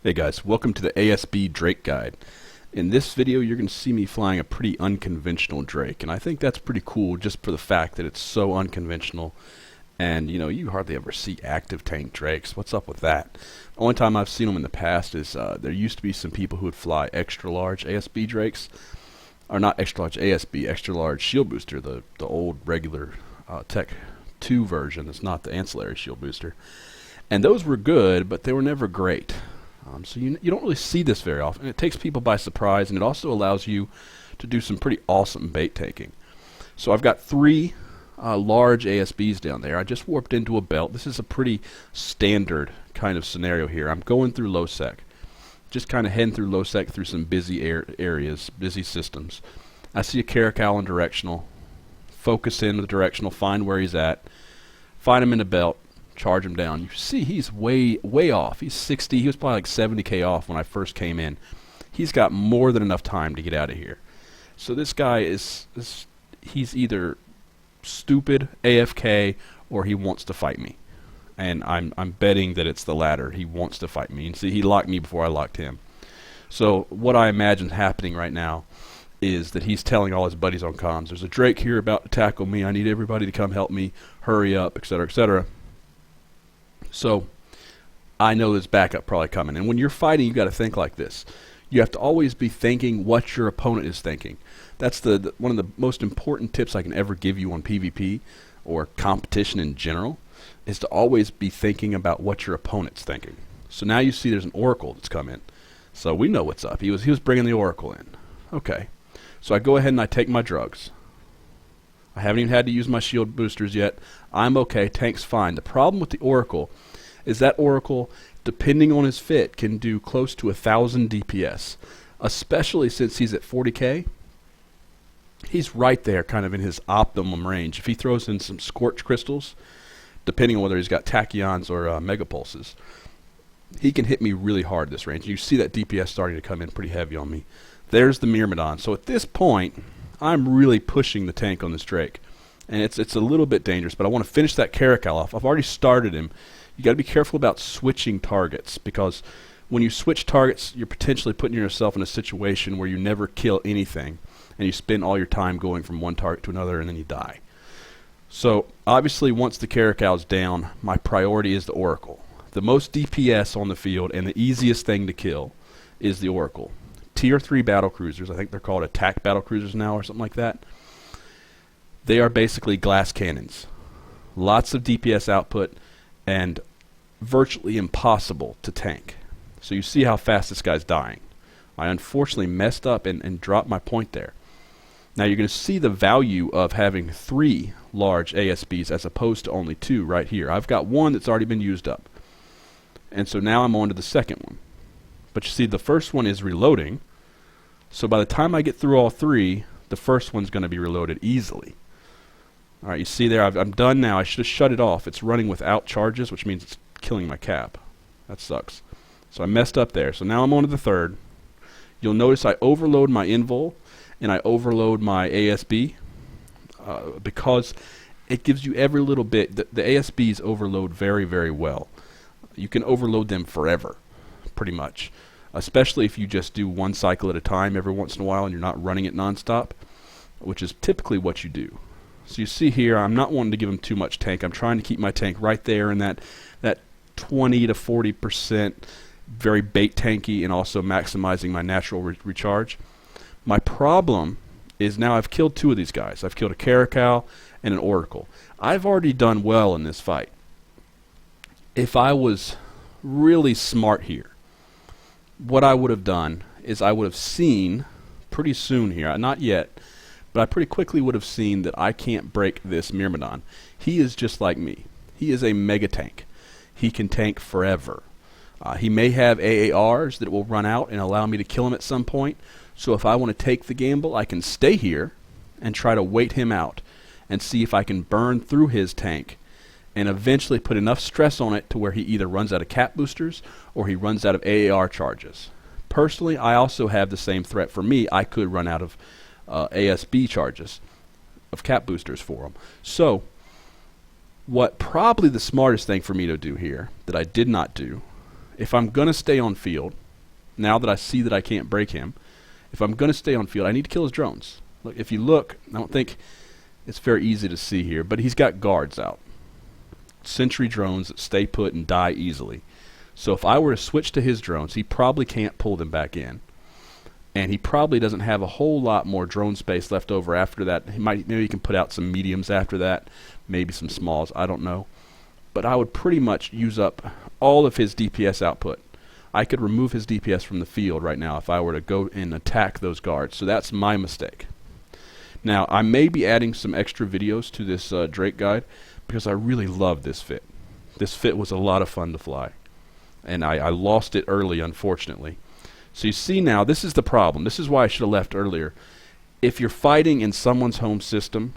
Hey guys, welcome to the ASB Drake guide. In this video you're going to see me flying a pretty unconventional Drake, and I think that's pretty cool just for the fact that it's so unconventional. And you hardly ever see active tank Drakes. What's up with that? The only time I've seen them in the past is there used to be some people who would fly extra large ASB Drakes, or not extra large ASB, extra large shield booster, the old regular Tech 2 version. That's not the ancillary shield booster. And those were good, but they were never great. So you don't really see this very often. It takes people by surprise, and it also allows you to do some pretty awesome bait taking. So I've got three large ASBs down there. I just warped into a belt. This is a pretty standard kind of scenario here. I'm going through low sec. Just kind of heading through low sec through some busy areas, busy systems. I see a Caracal in directional. Focus in with the directional, find where he's at. Find him in the belt. Charge him down. You see he's way off. He's 60. He was probably like 70k off when I first came in. He's got more than enough time to get out of here. So this guy he's either stupid, AFK, or he wants to fight me. And I'm betting that it's the latter. He wants to fight me. And see, he locked me before I locked him. So what I imagine happening right now is that he's telling all his buddies on comms, there's a Drake here about to tackle me. I need everybody to come help me. Hurry up, etc., etc. So I know there's backup probably coming. And when you're fighting, you've got to think like this. You have to always be thinking what your opponent is thinking. That's one of the most important tips I can ever give you on PvP or competition in general, is to always be thinking about what your opponent's thinking. So now you see there's an Oracle that's come in. So we know what's up. He was bringing the Oracle in. Okay. So I go ahead and I take my drugs. I haven't even had to use my shield boosters yet. I'm okay. Tank's fine. The problem with the Oracle is that Oracle, depending on his fit, can do close to 1,000 DPS, especially since he's at 40k. He's right there kind of in his optimum range. If he throws in some Scorch Crystals, depending on whether he's got Tachyons or Mega Pulses, he can hit me really hard this range. You see that DPS starting to come in pretty heavy on me. There's the Myrmidon. So at this point, I'm really pushing the tank on this Drake. And it's a little bit dangerous, but I want to finish that Caracal off. I've already started him. You got to be careful about switching targets, because when you switch targets, you're potentially putting yourself in a situation where you never kill anything, and you spend all your time going from one target to another, and then you die. So obviously once the Caracal's down, my priority is the Oracle. The most DPS on the field and the easiest thing to kill is the Oracle. Tier 3 battle cruisers, I think they're called attack battle cruisers now or something like that. They are basically glass cannons. Lots of DPS output and virtually impossible to tank. So you see how fast this guy's dying. I unfortunately messed up and dropped my point there. Now you're going to see the value of having 3 large ASBs as opposed to only 2 right here. I've got one that's already been used up. And so now I'm on to the second one. But you see the first one is reloading. So by the time I get through all 3, the first one's going to be reloaded easily. Alright, you see there, I'm done now. I should have shut it off. It's running without charges, which means it's killing my cap. That sucks. So I messed up there. So now I'm on to the third. You'll notice I overload my invul and I overload my ASB because it gives you every little bit. The ASBs overload very, very well. You can overload them forever, pretty much. Especially if you just do one cycle at a time every once in a while and you're not running it nonstop, which is typically what you do. So you see here, I'm not wanting to give him too much tank. I'm trying to keep my tank right there in that 20 to 40% very bait tanky, and also maximizing my natural recharge. My problem is now I've killed 2 of these guys. I've killed a Caracal and an Oracle. I've already done well in this fight. If I was really smart here, what I would have done is I would have seen pretty soon here, not yet, but I pretty quickly would have seen that I can't break this Myrmidon. He is just like me. He is a mega tank. He can tank forever. He may have AARs that will run out and allow me to kill him at some point. So if I want to take the gamble, I can stay here and try to wait him out and see if I can burn through his tank and eventually put enough stress on it to where he either runs out of cap boosters or he runs out of AAR charges. Personally, I also have the same threat. For me, I could run out of ASB charges, of cap boosters for him. So what probably the smartest thing for me to do here that I did not do if I'm going to stay on field, now that I see that I can't break him, if I'm going to stay on field, I need to kill his drones. Look, if you look, I don't think it's very easy to see here, but he's got guards out. Sentry drones that stay put and die easily. So if I were to switch to his drones, he probably can't pull them back in. And he probably doesn't have a whole lot more drone space left over after that. Maybe he can put out some mediums after that, maybe some smalls, I don't know. But I would pretty much use up all of his DPS output. I could remove his DPS from the field right now if I were to go and attack those guards. So that's my mistake. Now, I may be adding some extra videos to this Drake guide because I really love this fit. This fit was a lot of fun to fly. And I lost it early, unfortunately. So you see now, this is the problem. This is why I should have left earlier. If you're fighting in someone's home system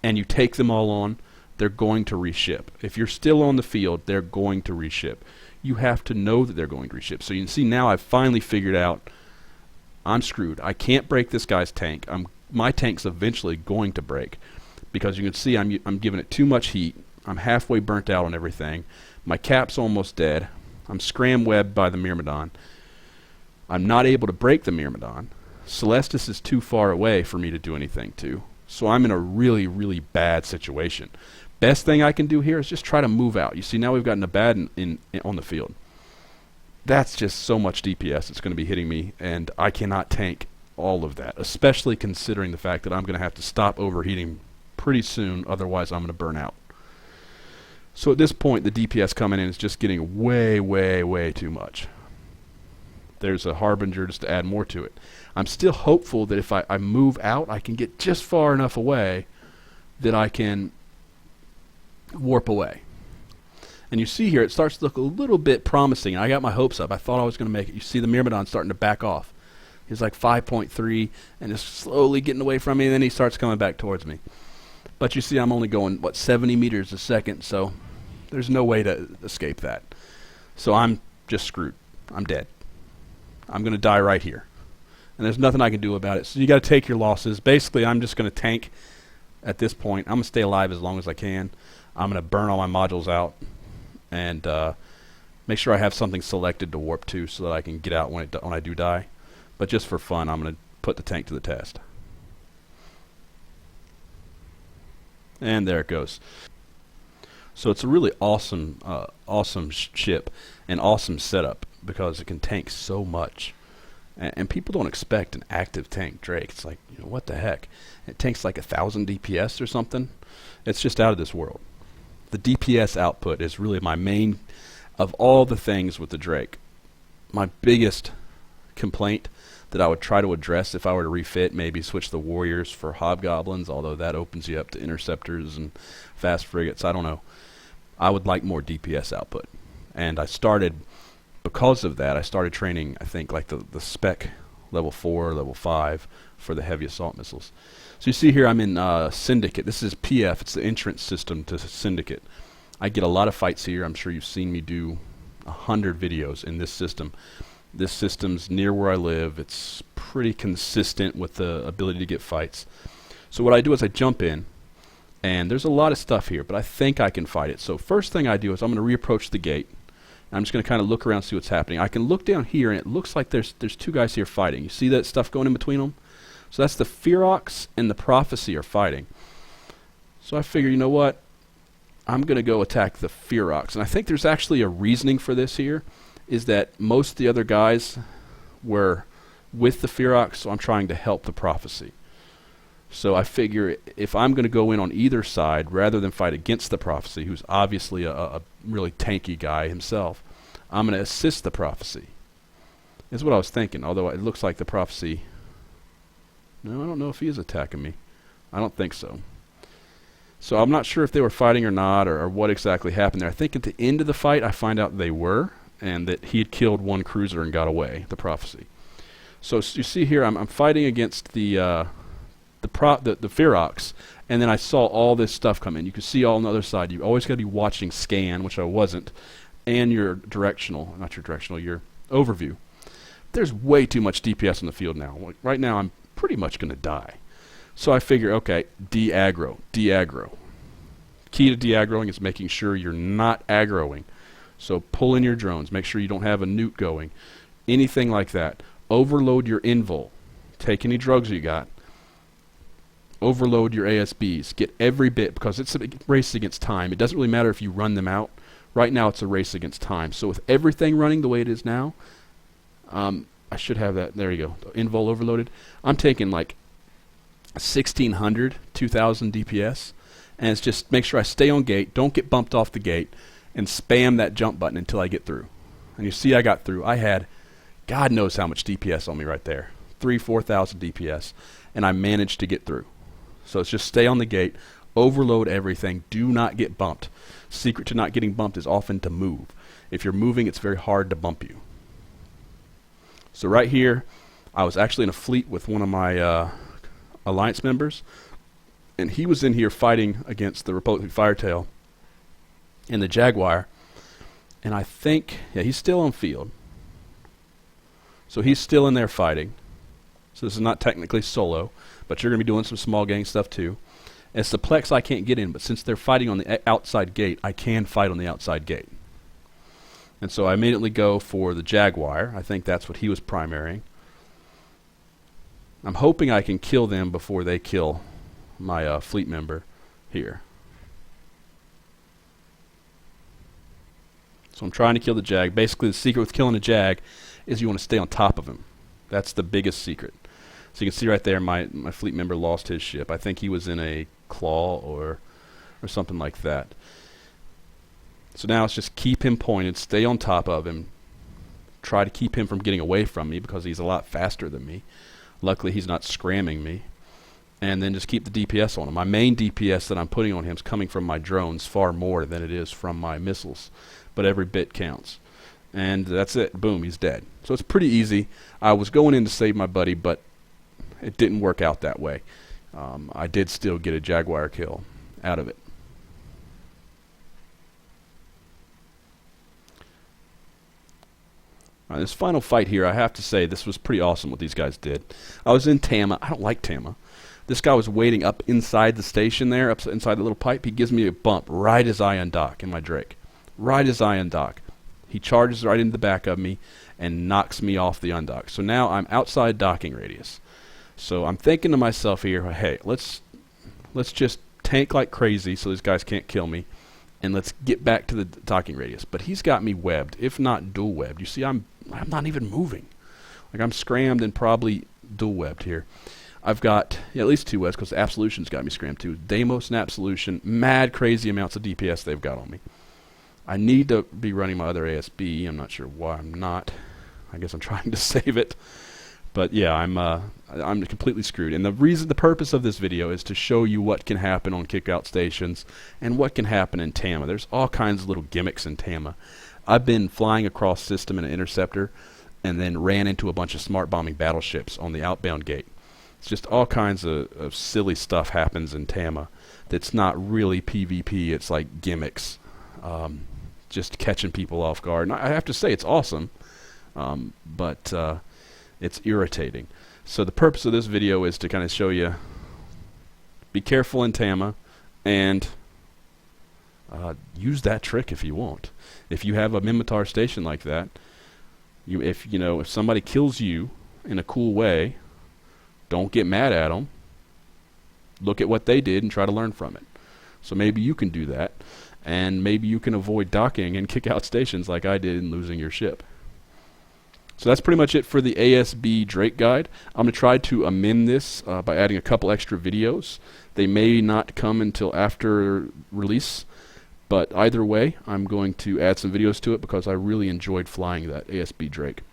and you take them all on, they're going to reship. If you're still on the field, they're going to reship. You have to know that they're going to reship. So you can see now I've finally figured out I'm screwed. I can't break this guy's tank. My tank's eventually going to break because you can see I'm giving it too much heat. I'm halfway burnt out on everything. My cap's almost dead. I'm scram-webbed by the Myrmidon. I'm not able to break the Myrmidon. Celestis is too far away for me to do anything to. So I'm in a really, really bad situation. Best thing I can do here is just try to move out. You see, now we've got Nabad on the field. That's just so much DPS that's going to be hitting me, and I cannot tank all of that, especially considering the fact that I'm going to have to stop overheating pretty soon, otherwise I'm going to burn out. So at this point, the DPS coming in is just getting way, way, way too much. There's a Harbinger just to add more to it. I'm still hopeful that if I move out, I can get just far enough away that I can warp away. And you see here, it starts to look a little bit promising. I got my hopes up. I thought I was going to make it. You see the Myrmidon starting to back off. He's like 5.3 and is slowly getting away from me, and then he starts coming back towards me. But you see I'm only going, 70 meters a second, so there's no way to escape that. So I'm just screwed. I'm dead. I'm going to die right here. And there's nothing I can do about it. So you got to take your losses. Basically, I'm just going to tank at this point. I'm going to stay alive as long as I can. I'm going to burn all my modules out and make sure I have something selected to warp to so that I can get out when I do die. But just for fun, I'm going to put the tank to the test. And there it goes. So it's a really awesome, awesome ship and awesome setup because it can tank so much. And people don't expect an active tank Drake. It's like, what the heck? It tanks like 1,000 DPS or something. It's just out of this world. The DPS output is really my main, of all the things with the Drake, my biggest complaint that I would try to address if I were to refit, maybe switch the Warriors for Hobgoblins, although that opens you up to Interceptors and fast frigates. I don't know. I would like more DPS output. And I started, because of that, I started training, I think, like the spec level 4, level 5 for the heavy assault missiles. So you see here I'm in Syndicate. This is PF. It's the entrance system to Syndicate. I get a lot of fights here. I'm sure you've seen me do 100 videos in this system. This system's near where I live. It's pretty consistent with the ability to get fights. So what I do is I jump in, and there's a lot of stuff here, but I think I can fight it. So first thing I do is I'm going to reapproach the gate. I'm just going to kind of look around and see what's happening. I can look down here, and it looks like there's two guys here fighting. You see that stuff going in between them? So that's the Ferox and the Prophecy are fighting. So I figure, you know what? I'm going to go attack the Ferox. And I think there's actually a reasoning for this here, is that most of the other guys were with the Ferox, so I'm trying to help the Prophecy. So I figure if I'm going to go in on either side, rather than fight against the Prophecy, who's obviously a really tanky guy himself, I'm going to assist the Prophecy. Is what I was thinking, although it looks like the Prophecy... No, I don't know if he is attacking me. I don't think so. So I'm not sure if they were fighting or not, or what exactly happened there. I think at the end of the fight, I find out they were, and that he had killed one cruiser and got away, the Prophecy. So you see here, I'm fighting against the Ferox, and then I saw all this stuff come in. You can see all on the other side. You always got to be watching scan, which I wasn't, and your directional, not your directional, your overview. There's way too much DPS in the field now. Like right now, I'm pretty much going to die. So I figure, okay, de-aggro. Key to de-aggroing is making sure you're not aggroing. So pull in your drones. Make sure you don't have a nuke going. Anything like that. Overload your invul. Take any drugs you got. Overload your ASBs. Get every bit, because it's a race against time. It doesn't really matter if you run them out. Right now it's a race against time. So with everything running the way it is now, I should have that. There you go. Invul overloaded. I'm taking like 1600, 2000 DPS. And it's just make sure I stay on gate, don't get bumped off the gate, and spam that jump button until I get through. And you see I got through. I had God knows how much DPS on me right there. 4,000 DPS. And I managed to get through. So it's just stay on the gate, overload everything, do not get bumped. Secret to not getting bumped is often to move. If you're moving, it's very hard to bump you. So right here, I was actually in a fleet with one of my alliance members, and he was in here fighting against the Republic Firetail and the Jaguar, and I think, yeah, he's still on field. So he's still in there fighting. So this is not technically solo, but you're going to be doing some small gang stuff too. It's the Plex I can't get in, but since they're fighting on the outside gate, I can fight on the outside gate. And so I immediately go for the Jaguar. I think that's what he was primarying. I'm hoping I can kill them before they kill my fleet member here. So I'm trying to kill the Jag. Basically, the secret with killing a Jag is you want to stay on top of him. That's the biggest secret. So you can see right there my fleet member lost his ship. I think he was in a claw or something like that. So now it's just keep him pointed, stay on top of him, try to keep him from getting away from me because he's a lot faster than me. Luckily he's not scramming me. And then just keep the DPS on him. My main DPS that I'm putting on him is coming from my drones far more than it is from my missiles. But every bit counts. And that's it. Boom, he's dead. So it's pretty easy. I was going in to save my buddy, but it didn't work out that way. I did still get a Jaguar kill out of it. This final fight here, I have to say, this was pretty awesome what these guys did. I was in Tama. I don't like Tama. This guy was waiting up inside the station there, up inside the little pipe. He gives me a bump right as I undock in my Drake. Right as I undock. He charges right into the back of me and knocks me off the undock. So now I'm outside docking radius. So I'm thinking to myself here, hey, let's just tank like crazy so these guys can't kill me, and let's get back to the docking radius. But he's got me webbed, if not dual webbed. You see, I'm not even moving. Like I'm scrammed and probably dual webbed here. I've got at least 2 webs because Absolution's got me scrammed too. Deimos and Absolution, mad crazy amounts of DPS they've got on me. I need to be running my other ASB. I'm not sure why I'm not. I guess I'm trying to save it. But yeah, I'm completely screwed. And the purpose of this video is to show you what can happen on kickout stations and what can happen in Tama. There's all kinds of little gimmicks in Tama. I've been flying across system in an interceptor and then ran into a bunch of smart bombing battleships on the outbound gate. It's just all kinds of silly stuff happens in Tama that's not really PvP. It's like gimmicks, just catching people off guard. And I have to say it's awesome, but it's irritating. So the purpose of this video is to kind of show you, be careful in Tama, and use that trick if you want. If you have a Minmatar station like that, if somebody kills you in a cool way, don't get mad at them. Look at what they did and try to learn from it. So maybe you can do that, and maybe you can avoid docking and kick out stations like I did in losing your ship. So that's pretty much it for the ASB Drake guide. I'm going to try to amend this by adding a couple extra videos. They may not come until after release, but either way, I'm going to add some videos to it because I really enjoyed flying that ASB Drake.